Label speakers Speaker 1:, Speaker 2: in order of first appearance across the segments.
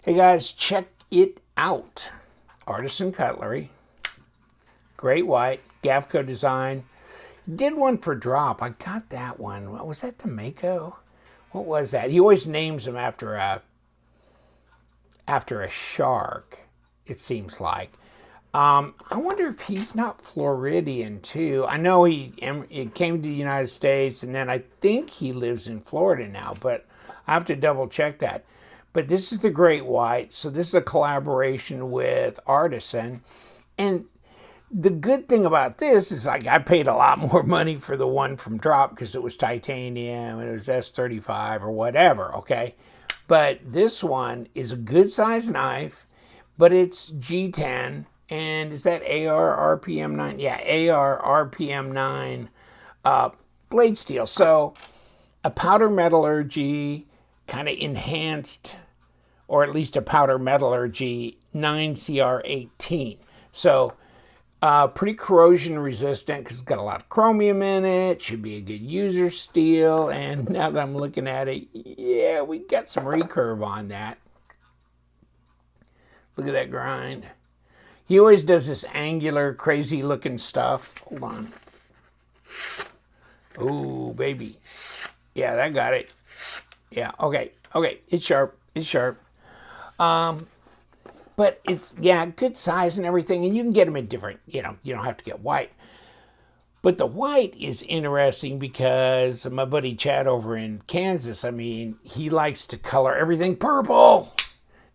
Speaker 1: Hey guys, check it out. Artisan Cutlery, great white, Gavco design. Did one for drop. I got that one. What was that, the Mako? What was that? He always names them after a shark, it seems like. I wonder if he's not Floridian too. I know he came to the United States, and then I think he lives in Florida now, but I have to double check that. But this is the Great White, so this is a collaboration with Artisan. And the good thing about this is, like, I paid a lot more money for the one from Drop because it was titanium and it was S35 or whatever, okay? But this one is a good size knife, but it's G10, and is that AR RPM 9? Yeah, AR RPM 9 blade steel. So a powder metallurgy kind of enhanced, or at least a powder metallurgy 9CR18. So pretty corrosion resistant because it's got a lot of chromium in it. Should be a good user steel. And now that I'm looking at it, yeah, we got some recurve on that. Look at that grind. He always does this angular, crazy looking stuff. Hold on. Oh, baby. Yeah, that got it. Yeah, okay. It's sharp. It's sharp. But it's, yeah, good size and everything. And you can get them in different, you don't have to get white. But the white is interesting because my buddy Chad over in Kansas, he likes to color everything purple.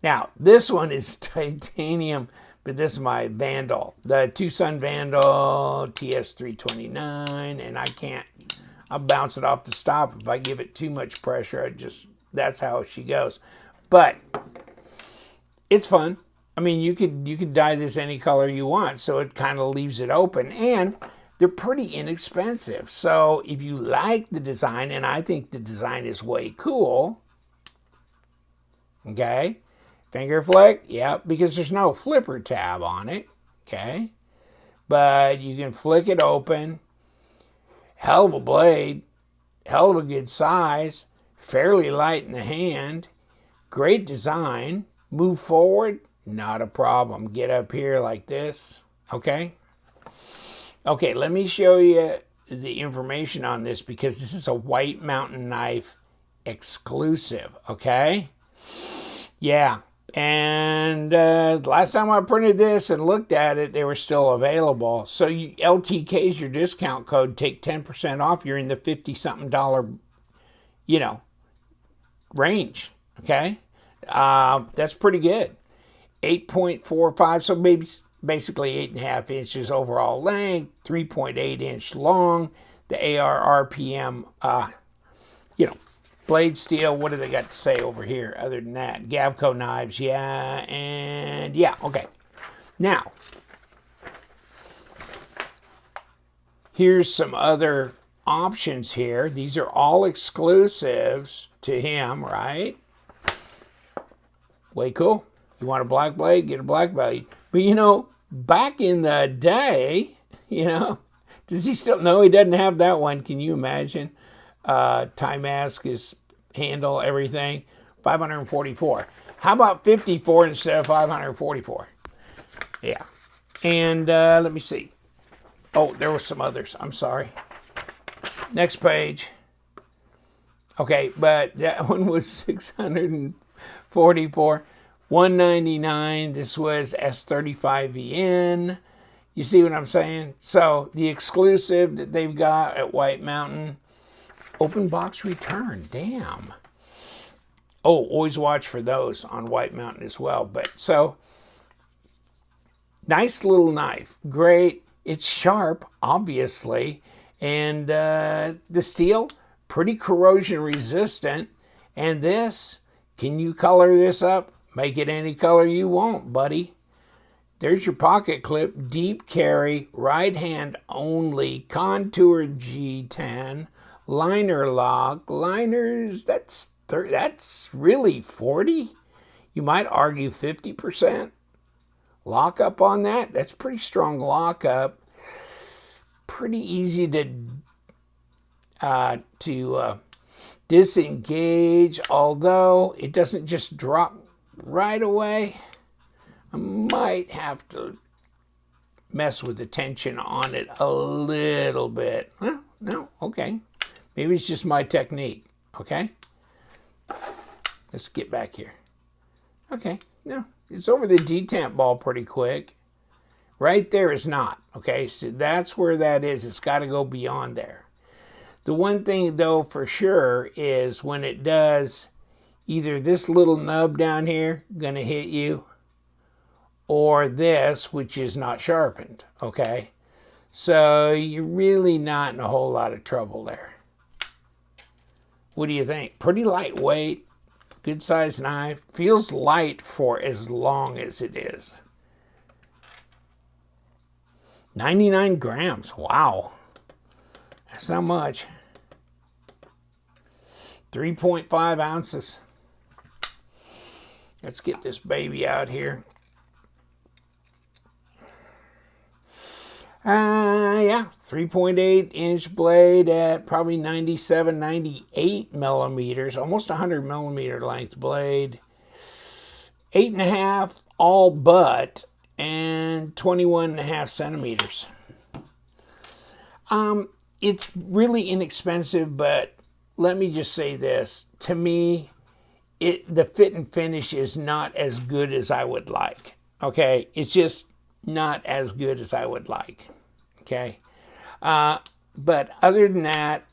Speaker 1: Now, this one is titanium, but this is my Vandal, the Tucson Vandal TS329, and I'll bounce it off the stop. If I give it too much pressure, that's how she goes. But it's fun. You could dye this any color you want, so it kind of leaves it open, and they're pretty inexpensive. So if you like the design, and I think the design is way cool, okay, finger flick, yeah, because there's no flipper tab on it, okay, but you can flick it open. Hell of a blade, hell of a good size, fairly light in the hand, great design. Move forward, not a problem. Get up here like this, okay? Okay, let me show you the information on this because this is a White Mountain knife exclusive, okay? Yeah, and last time I printed this and looked at it, they were still available. So LTK is your discount code. Take 10% off. You're in the $50-something, range, okay? That's pretty good. 8.45, so maybe basically 8.5 inches overall length, 3.8 inch long. The AR RPM, blade steel. What do they got to say over here other than that? Gavco knives, yeah, and yeah, okay. Now, here's some other options here. These are all exclusives to him, right? Way cool. You want a black blade? Get a black blade. But back in the day, does he still? No, he doesn't have that one. Can you imagine? Tie mask, his handle, everything. 544. How about 54 instead of 544? Yeah. And let me see. Oh, there were some others. I'm sorry. Next page. Okay, but that one was 644. 199. This was S35VN. You see what I'm saying? So the exclusive that they've got at White Mountain, open box return. Damn. Oh, always watch for those on White Mountain as well. But so nice little knife. Great. It's sharp, obviously. And the steel, pretty corrosion resistant. And this, can you color this up? Make it any color you want, buddy. There's your pocket clip, deep carry, right hand only, contour G10, liner lock, liners, that's really 40. You might argue 50%. Lockup on that, that's pretty strong lockup. Pretty easy to disengage, although it doesn't just drop right away. I might have to mess with the tension on it a little bit. Well, no, okay. Maybe it's just my technique, okay? Let's get back here. Okay, no, it's over the detent ball pretty quick. Right there is not, okay? So that's where that is. It's got to go beyond there. The one thing, though, for sure is when it does, either this little nub down here going to hit you, or this, which is not sharpened, okay? So you're really not in a whole lot of trouble there. What do you think? Pretty lightweight, good size knife. Feels light for as long as it is. 99 grams, wow. That's not much. 3.5 ounces. Let's get this baby out here. Yeah, 3.8 inch blade at probably 97, 98 millimeters, almost 100 millimeter length blade. 8.5 all but, and 21.5 centimeters. It's really inexpensive, but let me just say this. To me, the fit and finish is not as good as I would like. Okay, it's just not as good as I would like. Okay, but other than that,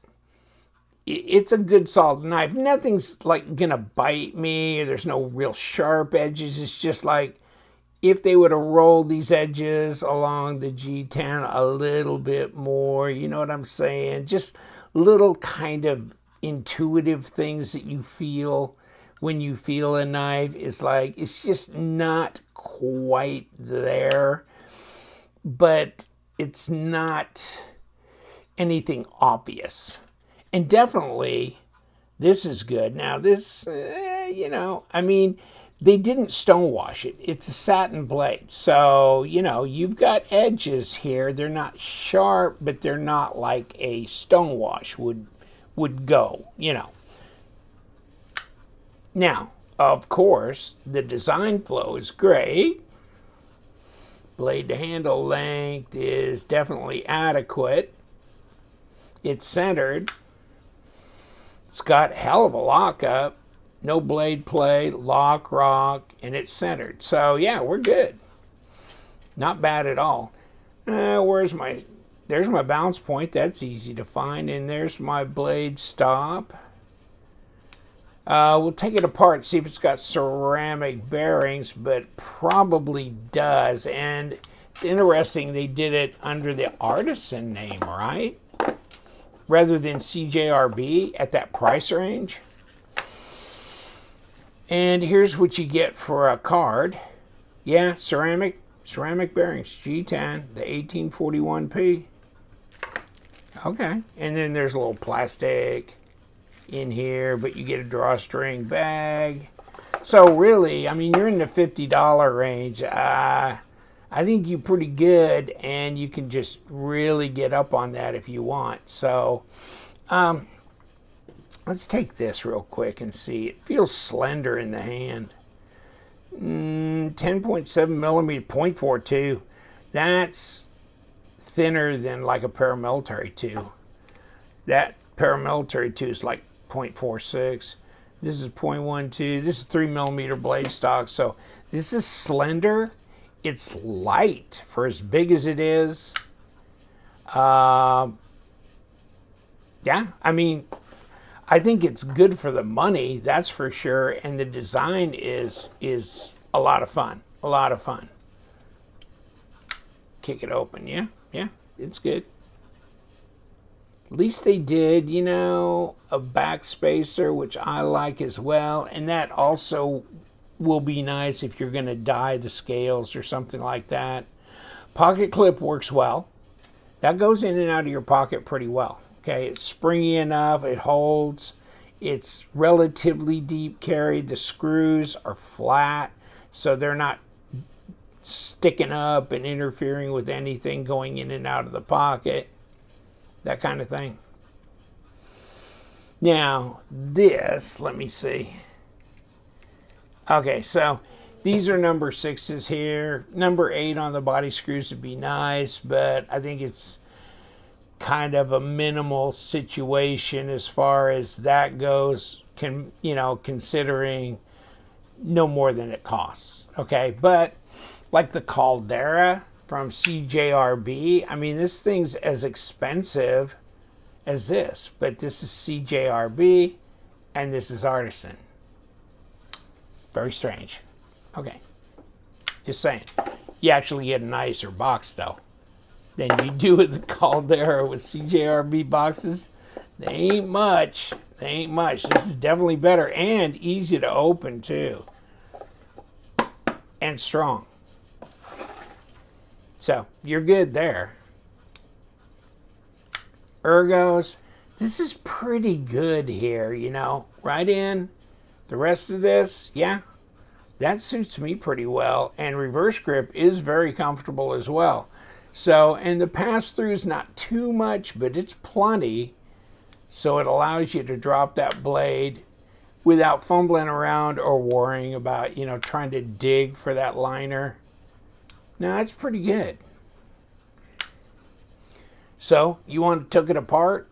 Speaker 1: it's a good solid knife. Nothing's like gonna bite me. There's no real sharp edges. It's just like if they would have rolled these edges along the G10 a little bit more, you know what I'm saying? Just little kind of intuitive things that you feel when you feel a knife. Is like, it's just not quite there, but it's not anything obvious. And definitely this is good. Now this, I mean, they didn't stonewash it. It's a satin blade. So, you've got edges here. They're not sharp, but they're not like a stonewash would go, Now, of course, the design flow is great. Blade to handle length is definitely adequate. It's centered. It's got hell of a lockup. No blade play, lock, rock, and it's centered. So, yeah, we're good. Not bad at all. There's my balance point. That's easy to find. And there's my blade stop. We'll take it apart, see if it's got ceramic bearings, but probably does. And it's interesting they did it under the Artisan name, right? Rather than CJRB at that price range. And here's what you get for a card. Yeah, ceramic bearings, G10, the 1841P. Okay, and then there's a little plastic in here, but you get a drawstring bag. So really, I mean, you're in the $50 range. I think you're pretty good, and you can just really get up on that if you want. So let's take this real quick and see. It feels slender in the hand. 10.7 millimeter, 0.42. That's thinner than like a paramilitary 2. That paramilitary 2 is like 0.46. This is 0.12. This is 3 millimeter blade stock. So this is slender. It's light for as big as it is. Yeah, I mean, I think it's good for the money, that's for sure. And the design is a lot of fun. A lot of fun. Kick it open, yeah, it's good. At least they did, a back spacer, which I like as well. And that also will be nice if you're going to dye the scales or something like that. Pocket clip works well. That goes in and out of your pocket pretty well. Okay, it's springy enough, it holds. It's relatively deep carry. The screws are flat, so they're not sticking up and interfering with anything going in and out of the pocket. That kind of thing. Now, this, let me see. Okay, so these are number 6s here. Number 8 on the body screws would be nice, but I think it's kind of a minimal situation as far as that goes, considering no more than it costs. Okay, but like the Caldera from CJRB, I mean, this thing's as expensive as this, but this is CJRB and this is Artisan. Very strange. Okay, just saying. You actually get a nicer box though than you do with the Caldera with CJRB boxes. They ain't much. They ain't much. This is definitely better and easy to open too. And strong. So you're good there. Ergos. This is pretty good here, right in. The rest of this, yeah, that suits me pretty well. And reverse grip is very comfortable as well. So, and the pass-through is not too much, but it's plenty. So it allows you to drop that blade without fumbling around or worrying about, trying to dig for that liner. Now, that's pretty good. So, you want to take it apart?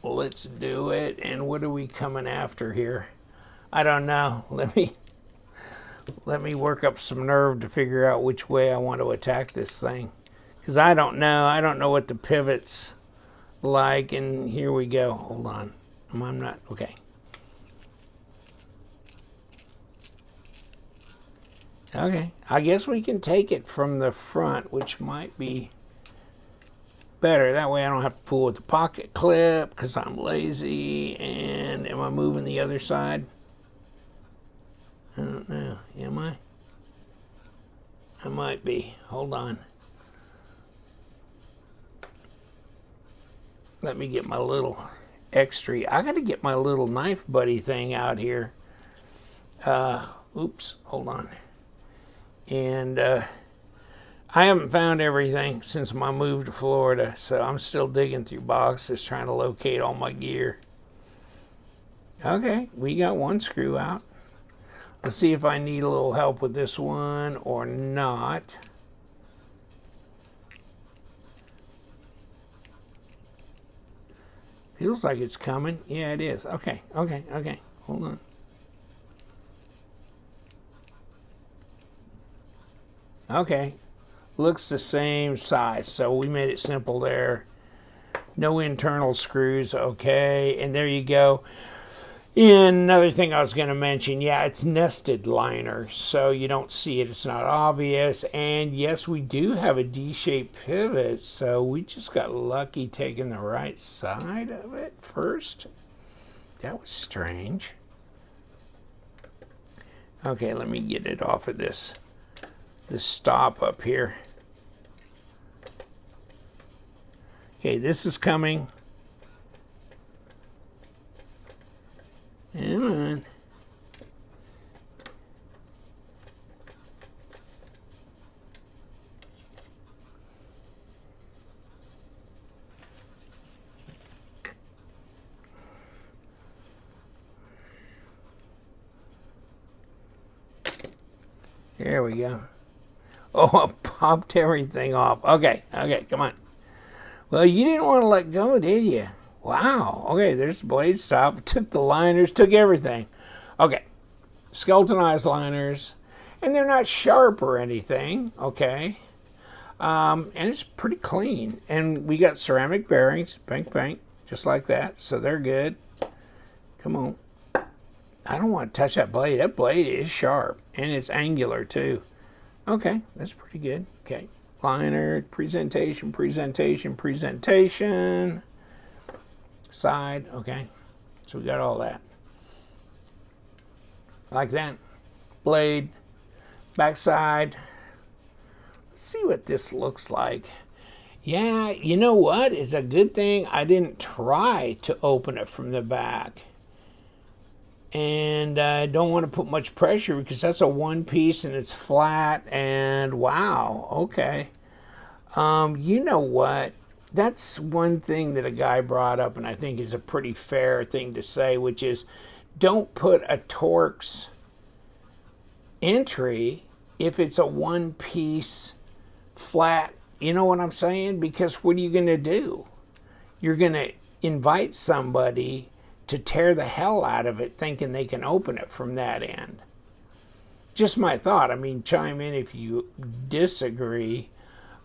Speaker 1: Well, let's do it. And what are we coming after here? I don't know. Let me work up some nerve to figure out which way I want to attack this thing. Because I don't know. I don't know what the pivot's like. And here we go. Hold on. I'm not. Okay. Okay. I guess we can take it from the front, which might be better. That way I don't have to fool with the pocket clip because I'm lazy. And am I moving the other side? I don't know. Am I? I might be. Hold on. Let me get my little extra. I got to get my little knife buddy thing out here. Oops. Hold on. And I haven't found everything since my move to Florida, so I'm still digging through boxes trying to locate all my gear. Okay, we got one screw out. Let's see if I need a little help with this one or not. Feels like it's coming. Yeah, it is. Okay. Hold on. Okay. Looks the same size, so we made it simple there. No internal screws. Okay, and there you go. And another thing I was going to mention, yeah, it's nested liner, so you don't see it. It's not obvious. And yes, we do have a D-shaped pivot, so we just got lucky taking the right side of it first. That was strange. Okay, let me get it off of this stop up here. Okay, this is coming. Come on. There we go. Oh, I popped everything off. Okay, come on. Well, you didn't want to let go, did you? Wow. Okay, there's the blade stop. Took the liners, took everything. Okay, skeletonized liners. And they're not sharp or anything, okay? And it's pretty clean. And we got ceramic bearings, bank, just like that. So they're good. Come on. I don't want to touch that blade. That blade is sharp. And it's angular, too. Okay, that's pretty good. Okay, liner, presentation. Side, okay. So we got all that. Like that. Blade, backside. Let's see what this looks like. Yeah, you know what? It's a good thing I didn't try to open it from the back. And I don't want to put much pressure because that's a one piece and it's flat. And wow, okay. You know what? That's one thing that a guy brought up, and I think is a pretty fair thing to say, which is don't put a Torx entry if it's a one-piece flat, you know what I'm saying? Because what are you going to do? You're going to invite somebody to tear the hell out of it thinking they can open it from that end. Just my thought. I mean, chime in if you disagree,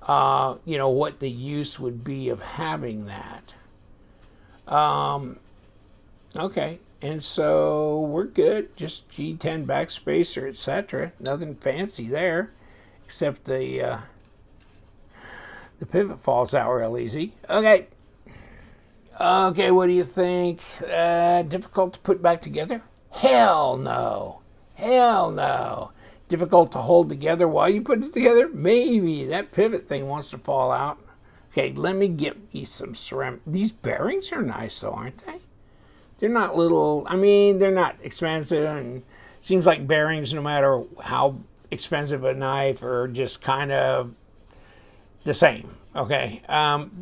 Speaker 1: you know, what the use would be of having that. Okay, and so we're good. Just G10 backspacer, etc. Nothing fancy there, except the pivot falls out real easy. Okay. Okay, what do you think? Difficult to put back together? Hell no. Hell no. Difficult to hold together while you put it together? Maybe. That pivot thing wants to fall out. Okay, let me get me some ceramic. These bearings are nice though, aren't they? They're not little, I mean, they're not expensive, and seems like bearings, no matter how expensive a knife, are just kind of the same, okay?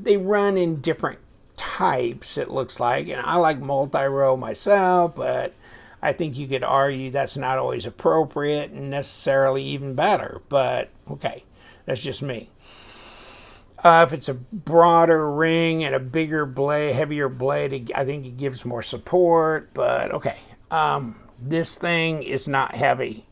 Speaker 1: They run in different types, it looks like, and I like multi-row myself, but I think you could argue that's not always appropriate and necessarily even better, but okay, that's just me. If it's a broader ring and a bigger blade, heavier blade, I think it gives more support, but okay. This thing is not heavy,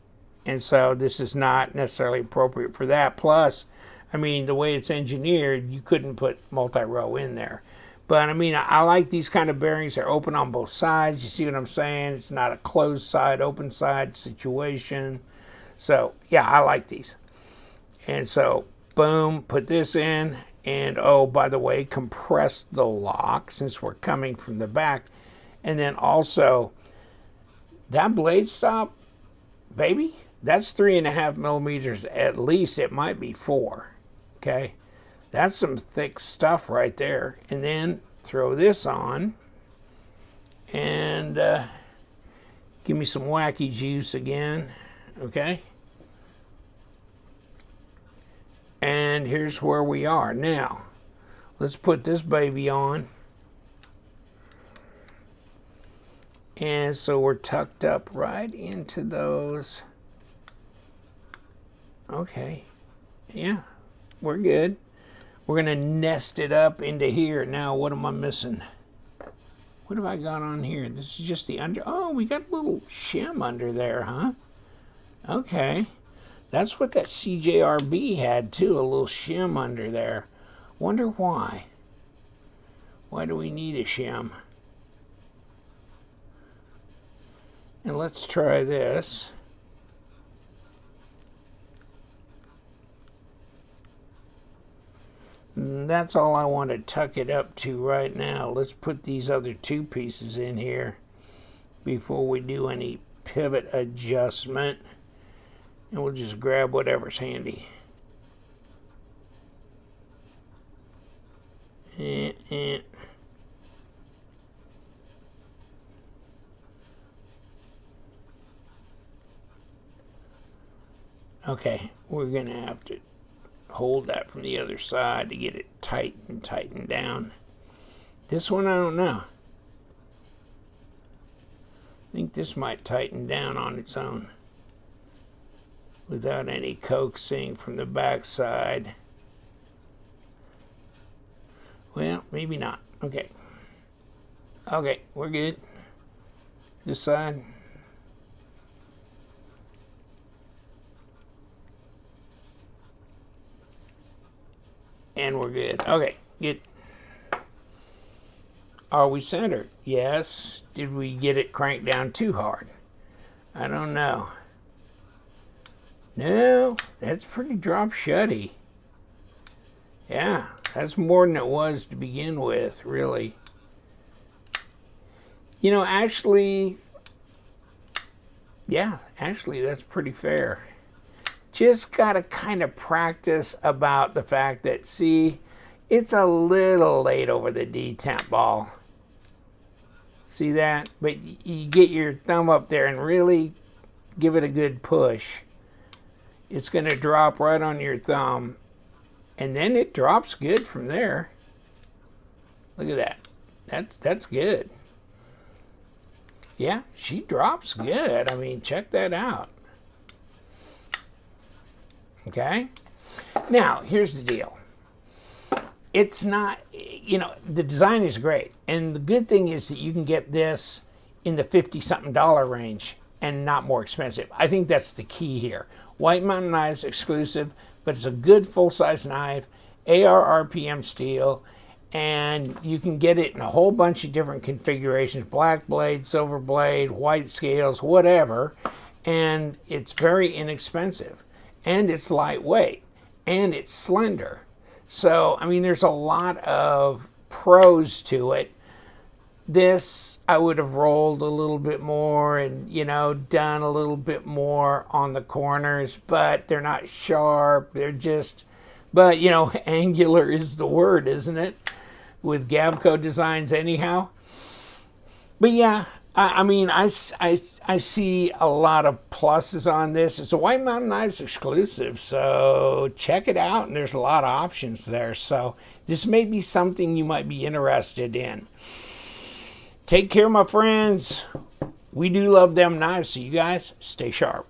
Speaker 1: and so this is not necessarily appropriate for that. Plus, I mean, the way it's engineered, you couldn't put multi-row in there. But I mean, I like these kind of bearings. They're open on both sides. You see what I'm saying? It's not a closed side, open side situation. So yeah, I like these. And so boom, put this in. And oh, by the way, compress the lock since we're coming from the back. And then also that blade stop, baby, that's 3.5 millimeters at least. It might be 4. Okay. That's some thick stuff right there. And then throw this on and give me some wacky juice again. Okay. And here's where we are. Now, let's put this baby on. And so we're tucked up right into those. Okay. Yeah, we're good. We're going to nest it up into here. Now, what am I missing? What have I got on here? This is just the under. Oh, we got a little shim under there, huh? Okay. That's what that CJRB had, too. A little shim under there. Wonder why. Why do we need a shim? And let's try this. That's all I want to tuck it up to right now. Let's put these other 2 pieces in here before we do any pivot adjustment. And we'll just grab whatever's handy. Okay, we're going to have to hold that from the other side to get it tight and tightened down. This one, I don't know. I think this might tighten down on its own without any coaxing from the back side. Well, maybe not. Okay. Okay, we're good. This side. And we're good. Okay, good. Are we centered? Yes. Did we get it cranked down too hard? I don't know. No, that's pretty drop shutty. Yeah, that's more than it was to begin with, really. You know, actually, yeah, actually that's pretty fair. Just got to kind of practice about the fact that, see, it's a little late over the detent ball. See that? But you get your thumb up there and really give it a good push. It's going to drop right on your thumb. And then it drops good from there. Look at that. That's good. Yeah, she drops good. I mean, check that out. Okay? Now, here's the deal. It's not, the design is great. And the good thing is that you can get this in the $50-something range and not more expensive. I think that's the key here. White Mountain knives exclusive, but it's a good full-size knife, AR-RPM steel, and you can get it in a whole bunch of different configurations, black blade, silver blade, white scales, whatever, and it's very inexpensive, and it's lightweight, and it's slender. So, I mean, there's a lot of pros to it. This, I would have rolled a little bit more and, done a little bit more on the corners, but they're not sharp. They're just, but, angular is the word, isn't it? With Gavco designs anyhow. But yeah, I see a lot of pluses on this. It's a White Mountain Knives exclusive, so check it out, and there's a lot of options there. So this may be something you might be interested in. Take care, my friends. We do love them knives, so you guys stay sharp.